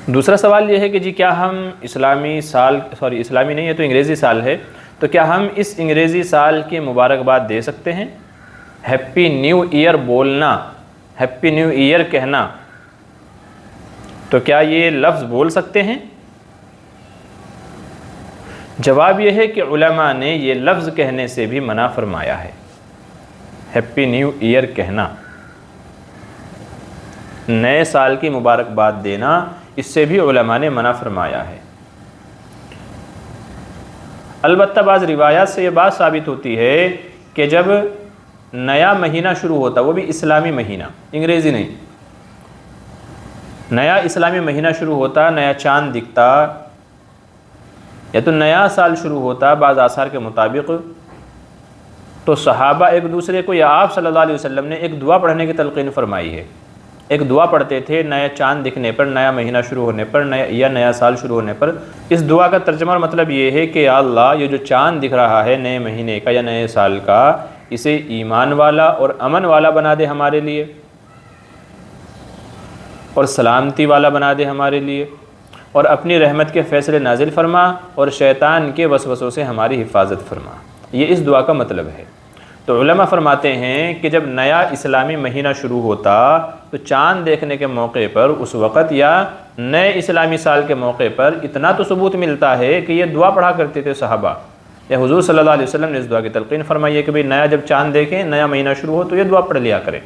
دوسرا سوال یہ ہے کہ جی کیا ہم اسلامی نہیں ہے تو انگریزی سال ہے، تو کیا ہم اس انگریزی سال کی مبارکباد دے سکتے ہیں؟ ہیپی نیو ایئر بولنا، ہیپی نیو ایئر کہنا، تو کیا یہ لفظ بول سکتے ہیں؟ جواب یہ ہے کہ علماء نے یہ لفظ کہنے سے بھی منع فرمایا ہے۔ ہیپی نیو ایئر کہنا، نئے سال کی مبارکباد دینا، اس سے بھی علماء نے منع فرمایا ہے۔ البتہ بعض روایات سے یہ بات ثابت ہوتی ہے کہ جب نیا مہینہ شروع ہوتا، وہ بھی اسلامی مہینہ، انگریزی نہیں، نیا اسلامی مہینہ شروع ہوتا، نیا چاند دکھتا یا تو نیا سال شروع ہوتا بعض آثار کے مطابق، تو صحابہ ایک دوسرے کو یا آپ صلی اللہ علیہ وسلم نے ایک دعا پڑھنے کی تلقین فرمائی ہے۔ ایک دعا پڑھتے تھے نیا چاند دکھنے پر، نیا مہینہ شروع ہونے پر، نیا سال شروع ہونے پر۔ اس دعا کا ترجمہ اور مطلب یہ ہے کہ یا اللہ، یہ جو چاند دکھ رہا ہے نئے مہینے کا یا نئے سال کا، اسے ایمان والا اور امن والا بنا دے ہمارے لیے، اور سلامتی والا بنا دے ہمارے لیے، اور اپنی رحمت کے فیصلے نازل فرما، اور شیطان کے وسوسوں سے ہماری حفاظت فرما۔ یہ اس دعا کا مطلب ہے۔ تو علماء فرماتے ہیں کہ جب نیا اسلامی مہینہ شروع ہوتا تو چاند دیکھنے کے موقع پر اس وقت یا نئے اسلامی سال کے موقع پر اتنا تو ثبوت ملتا ہے کہ یہ دعا پڑھا کرتے تھے صحابہ، یا حضور صلی اللہ علیہ وسلم نے اس دعا کی تلقین فرمائی ہے کہ بھئی نیا جب چاند دیکھیں، نیا مہینہ شروع ہو تو یہ دعا پڑھ لیا کریں۔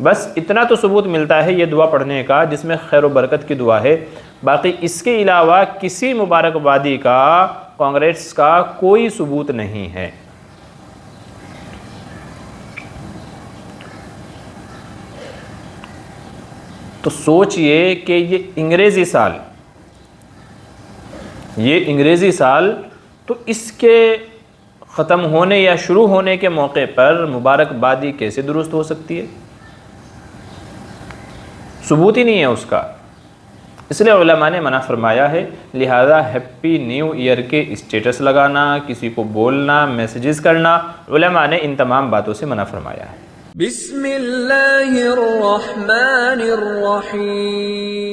بس اتنا تو ثبوت ملتا ہے یہ دعا پڑھنے کا، جس میں خیر و برکت کی دعا ہے۔ باقی اس کے علاوہ کسی مبارکبادی کا، کانگریس کا کوئی ثبوت نہیں ہے۔ تو سوچئے کہ یہ انگریزی سال تو اس کے ختم ہونے یا شروع ہونے کے موقع پر مبارکبادی کیسے درست ہو سکتی ہے؟ ثبوت ہی نہیں ہے اس کا، اس لیے علماء نے منع فرمایا ہے۔ لہذا ہیپی نیو ایئر کے اسٹیٹس لگانا، کسی کو بولنا، میسیجز کرنا، علماء نے ان تمام باتوں سے منع فرمایا ہے۔ بسم اللہ الرحمن الرحیم